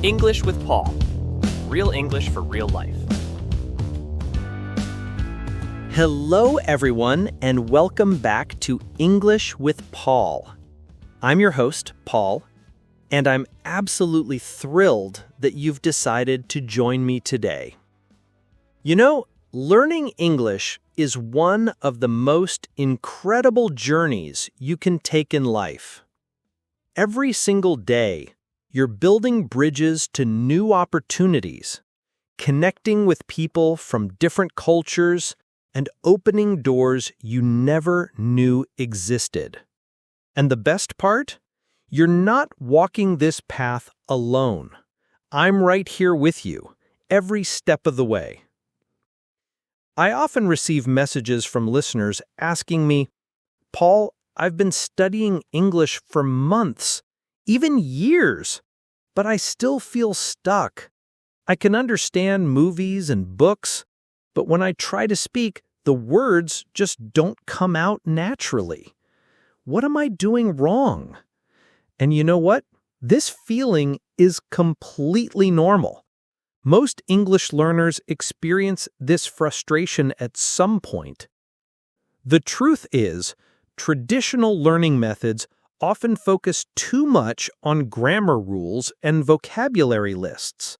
English with Paul. Real English for real life. Hello, everyone, and welcome back to English with Paul. I'm your host, Paul, and I'm absolutely thrilled that you've decided to join me today. You know, learning English is one of the most incredible journeys you can take in life. Every single day, you're building bridges to new opportunities, connecting with people from different cultures, and opening doors you never knew existed. And the best part? You're not walking this path alone. I'm right here with you, every step of the way. I often receive messages from listeners asking me, Paul, I've been studying English for months, even years, but I still feel stuck. I can understand movies and books, but when I try to speak, the words just don't come out naturally. What am I doing wrong? And you know what? This feeling is completely normal. Most English learners experience this frustration at some point. The truth is, traditional learning methods often focus too much on grammar rules and vocabulary lists,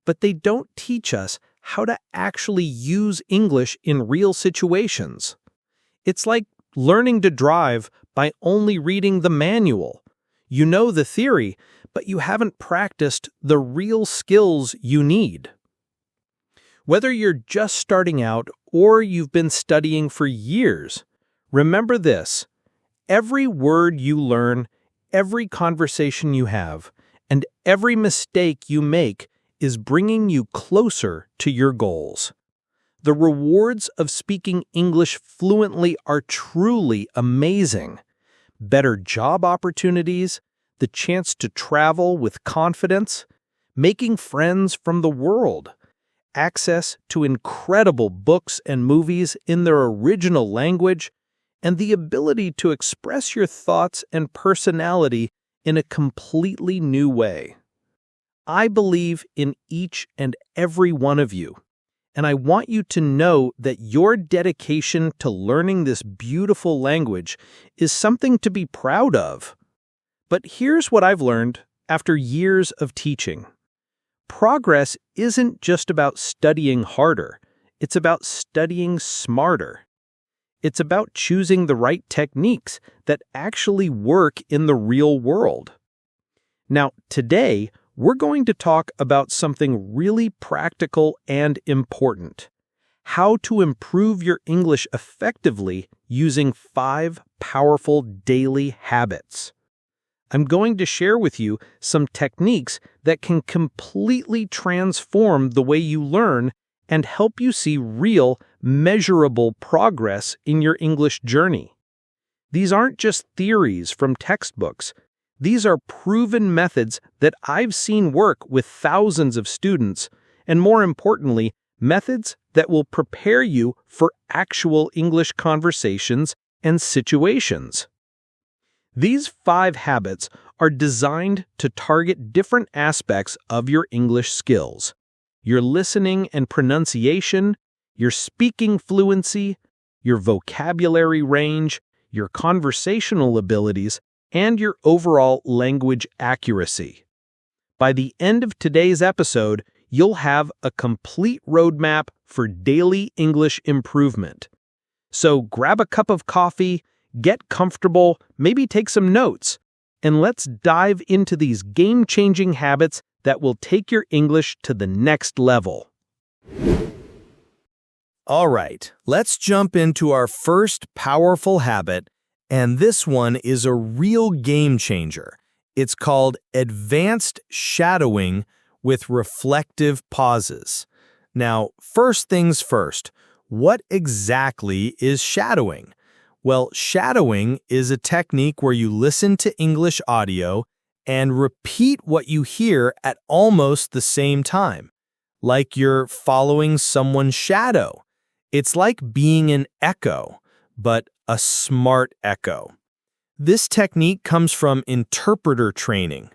but they don't teach us how to actually use English in real situations. It's like learning to drive by only reading the manual. You know the theory, but you haven't practiced the real skills you need. Whether you're just starting out or you've been studying for years, remember this: every word you learn, every conversation you have, and every mistake you make is bringing you closer to your goals. The rewards of speaking English fluently are truly amazing. Better job opportunities, the chance to travel with confidence, making friends from the world, access to incredible books and movies in their original language, and the ability to express your thoughts and personality in a completely new way. I believe in each and every one of you, and I want you to know that your dedication to learning this beautiful language is something to be proud of. But here's what I've learned after years of teaching. Progress isn't just about studying harder, it's about studying smarter. It's about choosing the right techniques that actually work in the real world. Now, today, we're going to talk about something really practical and important: how to improve your English effectively using 5 powerful daily habits. I'm going to share with you some techniques that can completely transform the way you learn and help you see real, measurable progress in your English journey. These aren't just theories from textbooks. These are proven methods that I've seen work with thousands of students, and more importantly, methods that will prepare you for actual English conversations and situations. These 5 habits are designed to target different aspects of your English skills: your listening and pronunciation, your speaking fluency, your vocabulary range, your conversational abilities, and your overall language accuracy. By the end of today's episode, you'll have a complete roadmap for daily English improvement. So grab a cup of coffee, get comfortable, maybe take some notes, and let's dive into these game-changing habits that will take your English to the next level. All right, let's jump into our first powerful habit, and this one is a real game changer. It's called advanced shadowing with reflective pauses. Now, first things first, what exactly is shadowing? Well, shadowing is a technique where you listen to English audio and repeat what you hear at almost the same time, like you're following someone's shadow. It's like being an echo, but a smart echo. This technique comes from interpreter training.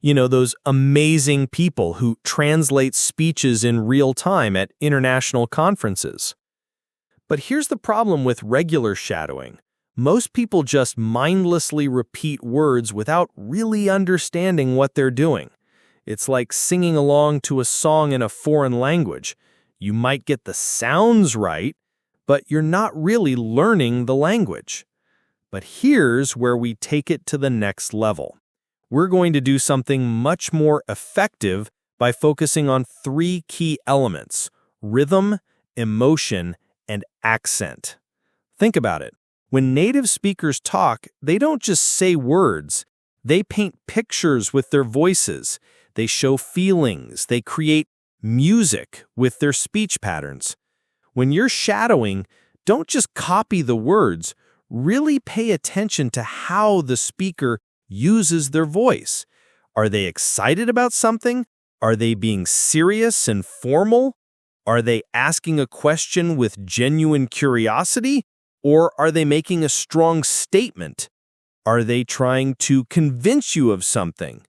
You know, those amazing people who translate speeches in real time at international conferences. But here's the problem with regular shadowing. Most people just mindlessly repeat words without really understanding what they're doing. It's like singing along to a song in a foreign language. You might get the sounds right, but you're not really learning the language. But here's where we take it to the next level. We're going to do something much more effective by focusing on 3 key elements: rhythm, emotion, and accent. Think about it. When native speakers talk, they don't just say words. They paint pictures with their voices. They show feelings. They create music with their speech patterns. When you're shadowing, don't just copy the words. Really pay attention to how the speaker uses their voice. Are they excited about something? Are they being serious and formal? Are they asking a question with genuine curiosity? Or are they making a strong statement? Are they trying to convince you of something?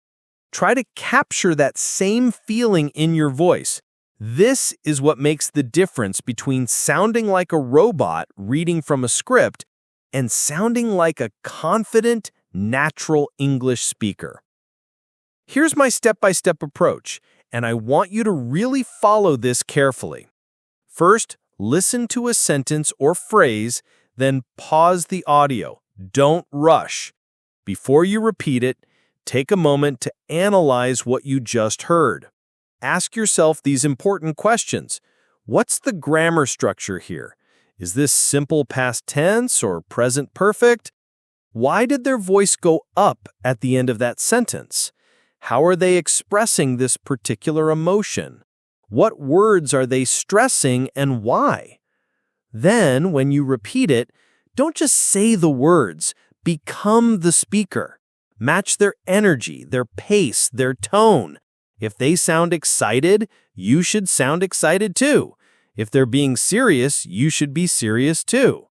Try to capture that same feeling in your voice. This is what makes the difference between sounding like a robot reading from a script and sounding like a confident, natural English speaker. Here's my step-by-step approach, and I want you to really follow this carefully. First, listen to a sentence or phrase, then pause the audio. Don't rush. Before you repeat it, take a moment to analyze what you just heard. Ask yourself these important questions. What's the grammar structure here? Is this simple past tense or present perfect? Why did their voice go up at the end of that sentence? How are they expressing this particular emotion? What words are they stressing and why? Then, when you repeat it, don't just say the words. Become the speaker. Match their energy, their pace, their tone. If they sound excited, you should sound excited too. If they're being serious, you should be serious too.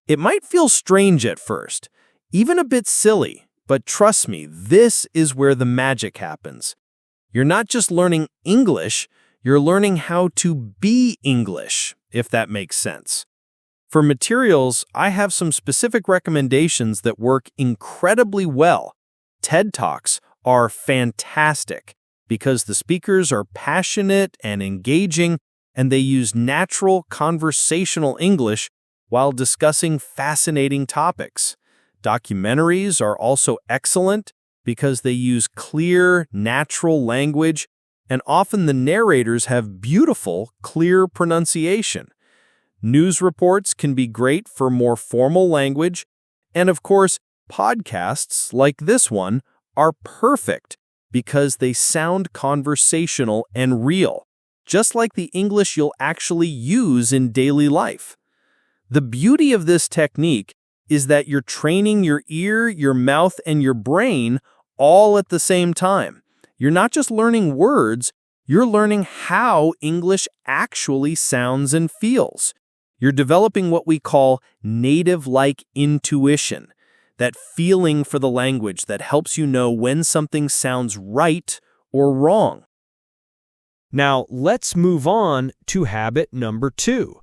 It might feel strange at first, even a bit silly, but trust me, this is where the magic happens. You're not just learning English, you're learning how to be English, if that makes sense. For materials, I have some specific recommendations that work incredibly well. TED Talks are fantastic because the speakers are passionate and engaging, and they use natural conversational English while discussing fascinating topics. Documentaries are also excellent because they use clear, natural language, and often the narrators have beautiful, clear pronunciation. News reports can be great for more formal language, and of course, podcasts like this one are perfect because they sound conversational and real, just like the English you'll actually use in daily life. The beauty of this technique is that you're training your ear, your mouth, and your brain all at the same time. You're not just learning words, you're learning how English actually sounds and feels. You're developing what we call native-like intuition, that feeling for the language that helps you know when something sounds right or wrong. Now, let's move on to habit number 2,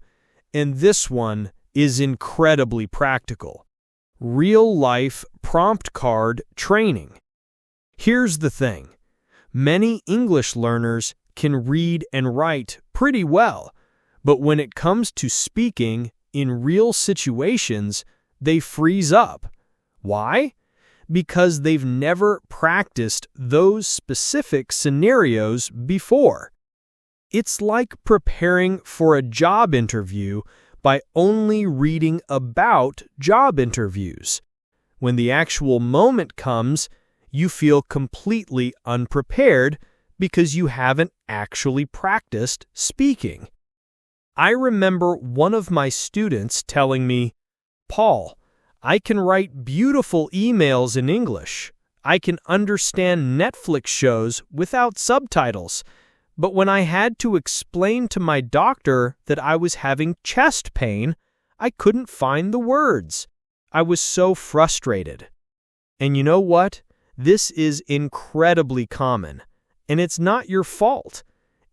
and this one is incredibly practical. Real-life prompt card training. Here's the thing. Many English learners can read and write pretty well, but when it comes to speaking in real situations, they freeze up. Why? Because they've never practiced those specific scenarios before. It's like preparing for a job interview by only reading about job interviews. When the actual moment comes, you feel completely unprepared because you haven't actually practiced speaking. I remember one of my students telling me, "Paul, I can write beautiful emails in English. I can understand Netflix shows without subtitles. But when I had to explain to my doctor that I was having chest pain, I couldn't find the words. I was so frustrated." And you know what? This is incredibly common, and it's not your fault.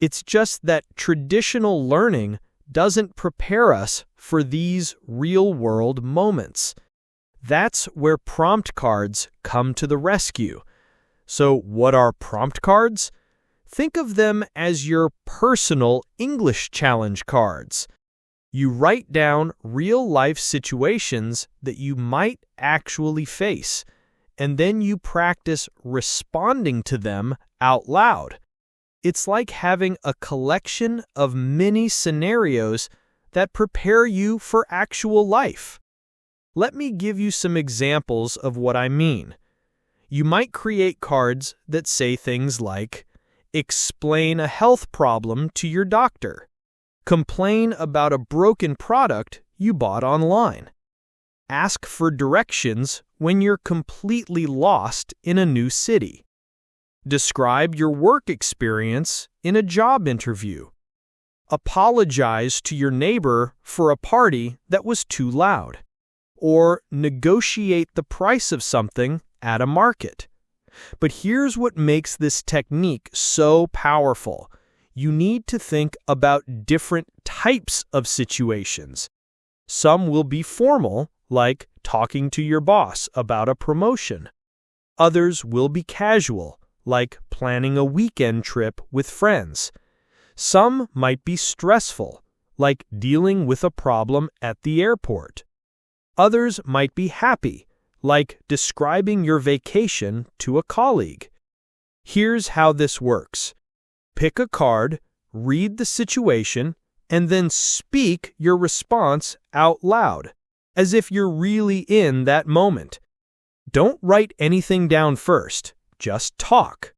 It's just that traditional learning doesn't prepare us for these real-world moments. That's where prompt cards come to the rescue. So what are prompt cards? Think of them as your personal English challenge cards. You write down real-life situations that you might actually face, and then you practice responding to them out loud. It's like having a collection of mini scenarios that prepare you for actual life. Let me give you some examples of what I mean. You might create cards that say things like, explain a health problem to your doctor. Complain about a broken product you bought online. Ask for directions when you're completely lost in a new city. Describe your work experience in a job interview. Apologize to your neighbor for a party that was too loud. Or negotiate the price of something at a market. But here's what makes this technique so powerful. You need to think about different types of situations. Some will be formal, like talking to your boss about a promotion. Others will be casual, like planning a weekend trip with friends. Some might be stressful, like dealing with a problem at the airport. Others might be happy, like describing your vacation to a colleague. Here's how this works. Pick a card, read the situation, and then speak your response out loud, as if you're really in that moment. Don't write anything down first, just talk.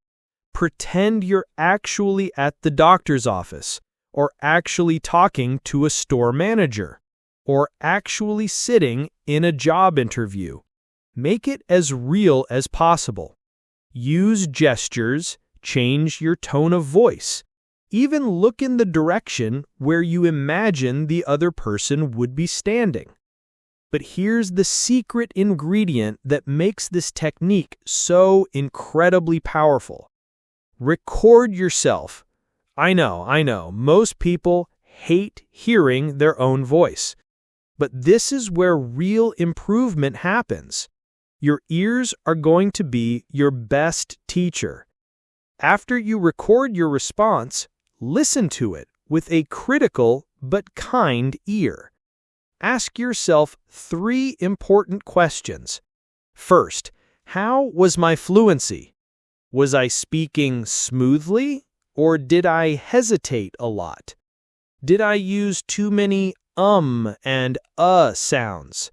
Pretend you're actually at the doctor's office, or actually talking to a store manager, or actually sitting in a job interview. Make it as real as possible. Use gestures, change your tone of voice. Even look in the direction where you imagine the other person would be standing. But here's the secret ingredient that makes this technique so incredibly powerful. Record yourself. I know, most people hate hearing their own voice. But this is where real improvement happens. Your ears are going to be your best teacher. After you record your response, listen to it with a critical but kind ear. Ask yourself 3 important questions. First, how was my fluency? Was I speaking smoothly, or did I hesitate a lot? Did I use too many and sounds?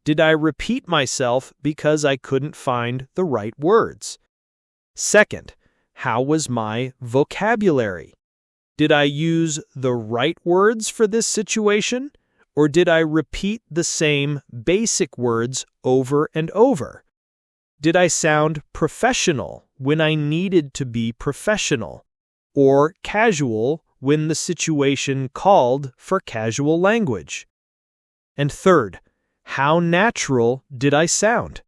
Did I repeat myself because I couldn't find the right words? Second, how was my vocabulary? Did I use the right words for this situation, or did I repeat the same basic words over and over? Did I sound professional when I needed to be professional, or casual when the situation called for casual language? And third, how natural did I sound?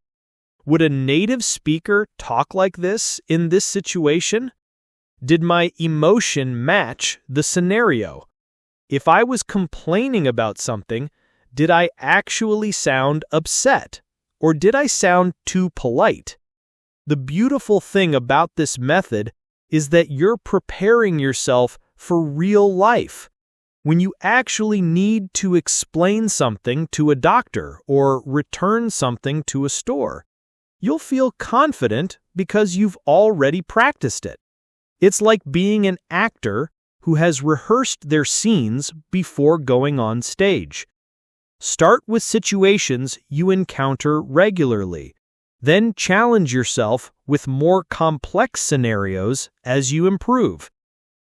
Would a native speaker talk like this in this situation? Did my emotion match the scenario? If I was complaining about something, did I actually sound upset, or did I sound too polite? The beautiful thing about this method is that you're preparing yourself for real life. When you actually need to explain something to a doctor or return something to a store, you'll feel confident because you've already practiced it. It's like being an actor who has rehearsed their scenes before going on stage. Start with situations you encounter regularly. Then challenge yourself with more complex scenarios as you improve.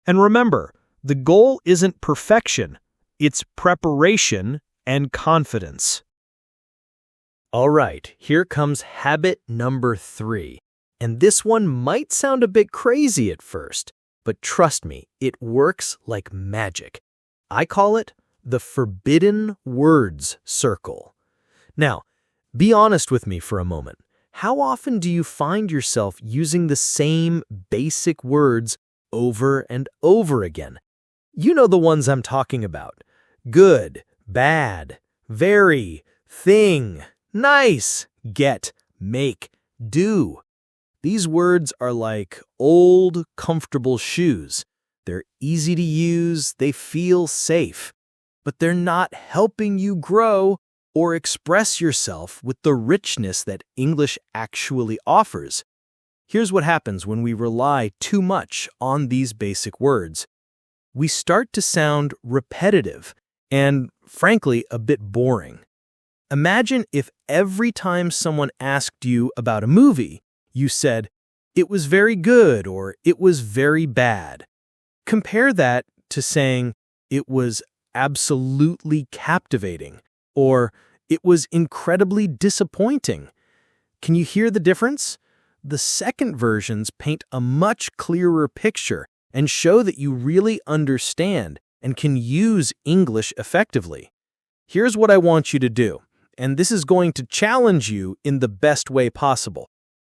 And remember, the goal isn't perfection, it's preparation and confidence. All right, here comes habit number 3. And this one might sound a bit crazy at first, but trust me, it works like magic. I call it the forbidden words circle. Now, be honest with me for a moment. how often do you find yourself using the same basic words over and over again? You know the ones I'm talking about. Good, bad, very, thing, nice, get, make, do. These words are like old, comfortable shoes. They're easy to use, they feel safe, but they're not helping you grow or express yourself with the richness that English actually offers. Here's what happens when we rely too much on these basic words. We start to sound repetitive and, frankly, a bit boring. Imagine if every time someone asked you about a movie, you said, "It was very good," or "It was very bad." Compare that to saying, "It was absolutely captivating," or "It was incredibly disappointing." Can you hear the difference? The second versions paint a much clearer picture and show that you really understand and can use English effectively. Here's what I want you to do, and this is going to challenge you in the best way possible.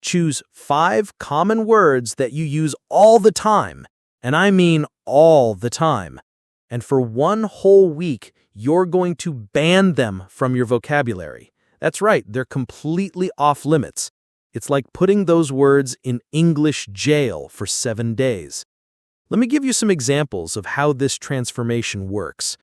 Choose 5 common words that you use all the time, and I mean all the time. And for one whole week, you're going to ban them from your vocabulary. That's right, they're completely off limits. It's like putting those words in English jail for 7 days. Let me give you some examples of how this transformation works.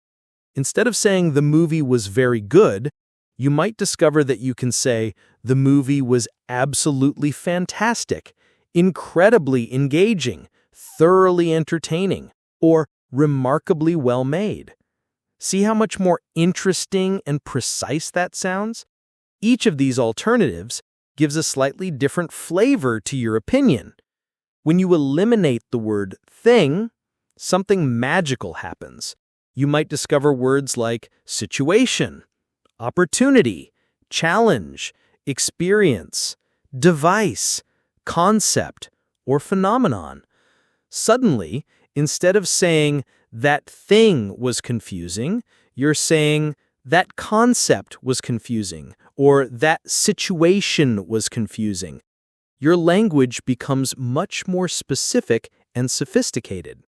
Instead of saying the movie was very good, you might discover that you can say the movie was absolutely fantastic, incredibly engaging, thoroughly entertaining, or remarkably well made. See how much more interesting and precise that sounds? Each of these alternatives gives a slightly different flavor to your opinion. When you eliminate the word thing, something magical happens. You might discover words like situation, opportunity, challenge, experience, device, concept, or phenomenon. Suddenly, instead of saying that thing was confusing, you're saying that concept was confusing, or that situation was confusing. Your language becomes much more specific and sophisticated.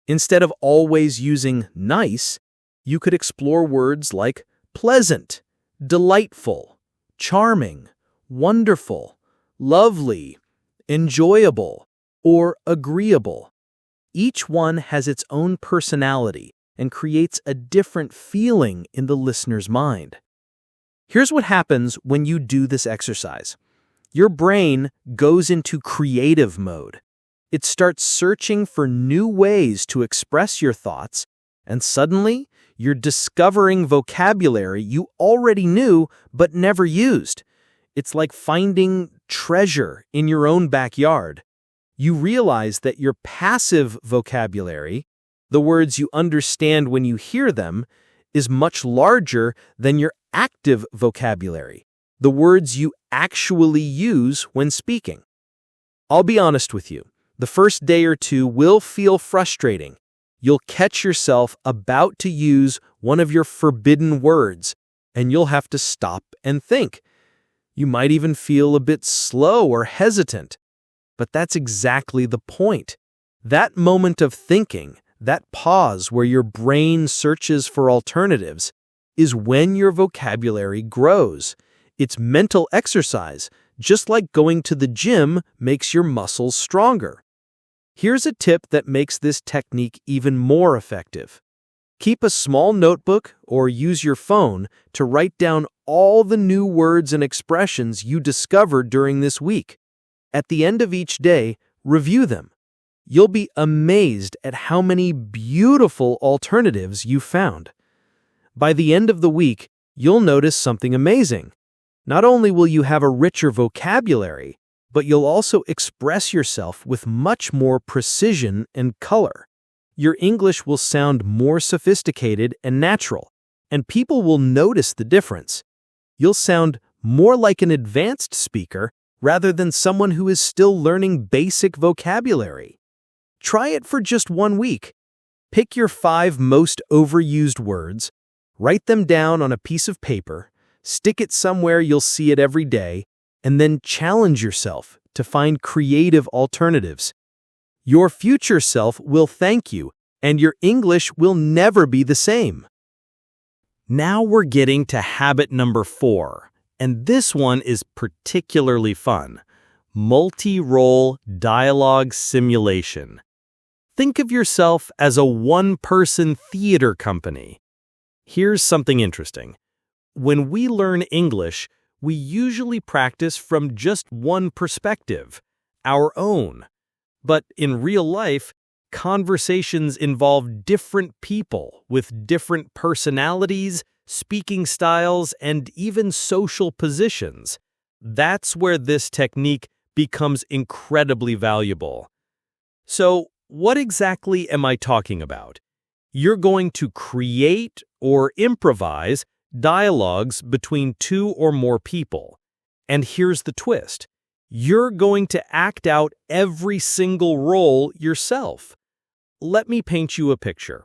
Instead of always using nice, you could explore words like pleasant, delightful, charming, wonderful, lovely, enjoyable, or agreeable. Each one has its own personality and creates a different feeling in the listener's mind. Here's what happens when you do this exercise. Your brain goes into creative mode. It starts searching for new ways to express your thoughts, and suddenly you're discovering vocabulary you already knew but never used. It's like finding treasure in your own backyard. You realize that your passive vocabulary, the words you understand when you hear them, is much larger than your active vocabulary, the words you actually use when speaking. I'll be honest with you, the first day or two will feel frustrating. You'll catch yourself about to use one of your forbidden words, and you'll have to stop and think. You might even feel a bit slow or hesitant. But that's exactly the point. That moment of thinking, that pause where your brain searches for alternatives, is when your vocabulary grows. It's mental exercise, just like going to the gym makes your muscles stronger. Here's a tip that makes this technique even more effective. Keep a small notebook or use your phone to write down all the new words and expressions you discovered during this week. At the end of each day, review them. You'll be amazed at how many beautiful alternatives you found. By the end of the week, you'll notice something amazing. Not only will you have a richer vocabulary, but you'll also express yourself with much more precision and color. Your English will sound more sophisticated and natural, and people will notice the difference. You'll sound more like an advanced speaker rather than someone who is still learning basic vocabulary. Try it for just 1 week. Pick your 5 most overused words, write them down on a piece of paper, stick it somewhere you'll see it every day, and then challenge yourself to find creative alternatives. Your future self will thank you, and your English will never be the same. Now we're getting to habit number 4, and this one is particularly fun. Multi-role dialogue simulation. Think of yourself as a one-person theater company. Here's something interesting. When we learn English, we usually practice from just one perspective, our own. But in real life, conversations involve different people with different personalities, speaking styles, and even social positions. That's where this technique becomes incredibly valuable. So, what exactly am I talking about? You're going to create or improvise dialogues between 2 or more people. And here's the twist. You're going to act out every single role yourself. Let me paint you a picture.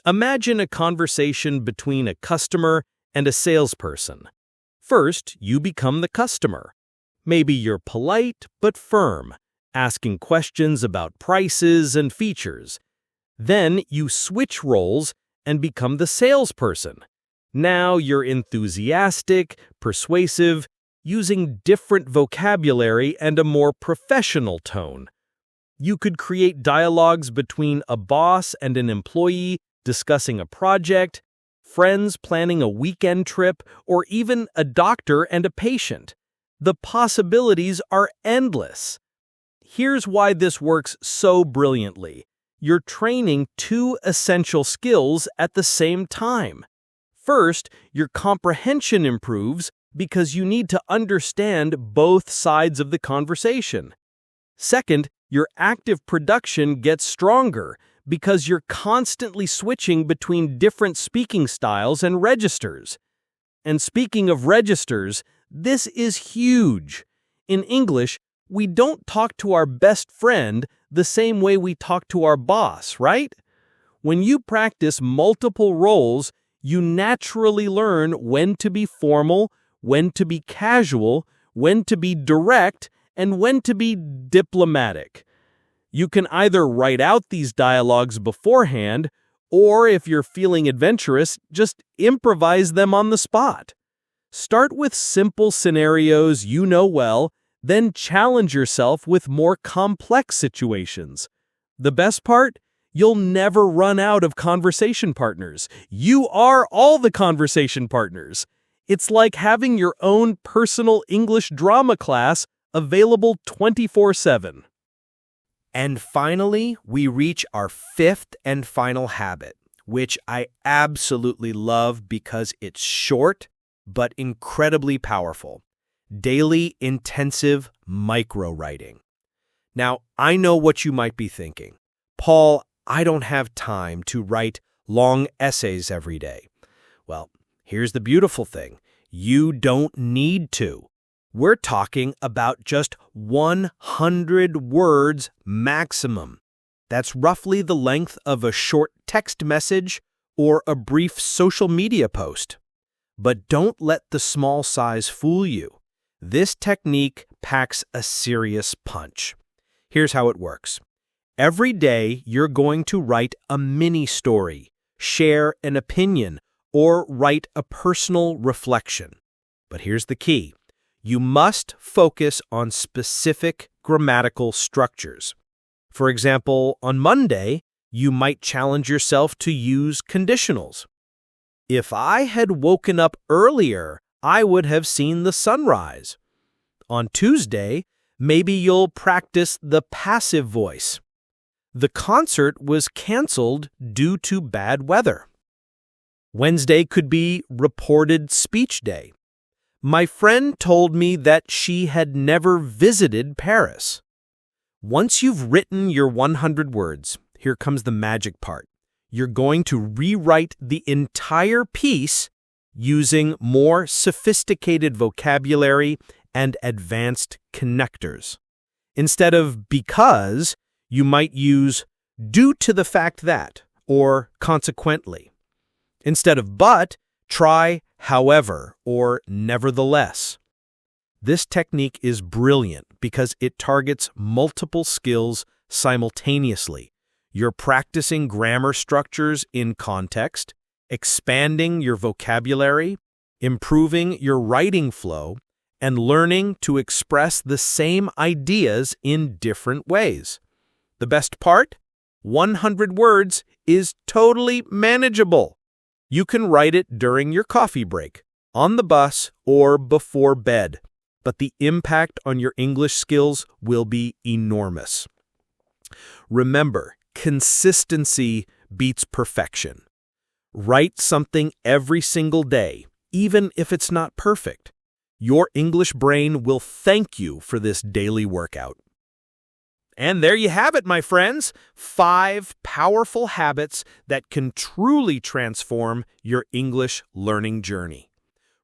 Imagine a conversation between a customer and a salesperson. First, you become the customer. Maybe you're polite but firm, asking questions about prices and features. Then you switch roles and become the salesperson. Now you're enthusiastic, persuasive, using different vocabulary and a more professional tone. You could create dialogues between a boss and an employee discussing a project, friends planning a weekend trip, or even a doctor and a patient. The possibilities are endless. Here's why this works so brilliantly. You're training 2 essential skills at the same time. First, your comprehension improves because you need to understand both sides of the conversation. Second, your active production gets stronger because you're constantly switching between different speaking styles and registers. And speaking of registers, this is huge. In English, we don't talk to our best friend the same way we talk to our boss, right? When you practice multiple roles, you naturally learn when to be formal, when to be casual, when to be direct, and when to be diplomatic. You can either write out these dialogues beforehand, or if you're feeling adventurous, just improvise them on the spot. Start with simple scenarios you know well, then challenge yourself with more complex situations. The best part? You'll never run out of conversation partners. You are all the conversation partners. It's like having your own personal English drama class available 24/7. And finally, we reach our 5th and final habit, which I absolutely love because it's short but incredibly powerful. Daily intensive micro-writing. Now, I know what you might be thinking. Paul, I don't have time to write long essays every day. Well, here's the beautiful thing. You don't need to. We're talking about just 100 words maximum. That's roughly the length of a short text message or a brief social media post. But don't let the small size fool you. This technique packs a serious punch. Here's how it works. Every day, you're going to write a mini story, share an opinion, or write a personal reflection. But here's the key. You must focus on specific grammatical structures. For example, on Monday, you might challenge yourself to use conditionals. If I had woken up earlier, I would have seen the sunrise. On Tuesday, maybe you'll practice the passive voice. The concert was canceled due to bad weather. Wednesday could be reported speech day. My friend told me that she had never visited Paris. Once you've written your 100 words, here comes the magic part. You're going to rewrite the entire piece using more sophisticated vocabulary and advanced connectors. Instead of because, you might use due to the fact that, or consequently. Instead of but, try however or nevertheless. This technique is brilliant because it targets multiple skills simultaneously. You're practicing grammar structures in context, expanding your vocabulary, improving your writing flow, and learning to express the same ideas in different ways. The best part? 100 words is totally manageable. You can write it during your coffee break, on the bus, or before bed, but the impact on your English skills will be enormous. Remember, consistency beats perfection. Write something every single day, even if it's not perfect. Your English brain will thank you for this daily workout. And there you have it, my friends. 5 powerful habits that can truly transform your English learning journey.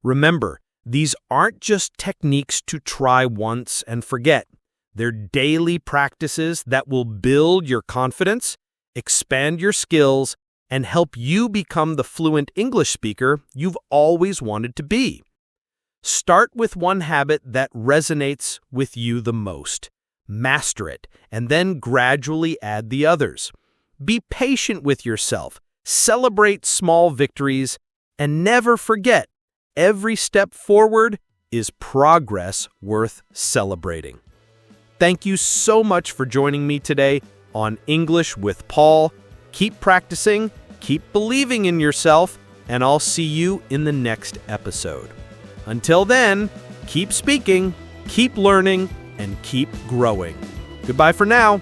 Remember, these aren't just techniques to try once and forget. They're daily practices that will build your confidence, expand your skills, and help you become the fluent English speaker you've always wanted to be. Start with one habit that resonates with you the most. Master it, and then gradually add the others. Be patient with yourself, celebrate small victories, and never forget, every step forward is progress worth celebrating. Thank you so much for joining me today on English with Paul. Keep practicing, keep believing in yourself, and I'll see you in the next episode. Until then, keep speaking, keep learning, and keep growing. Goodbye for now.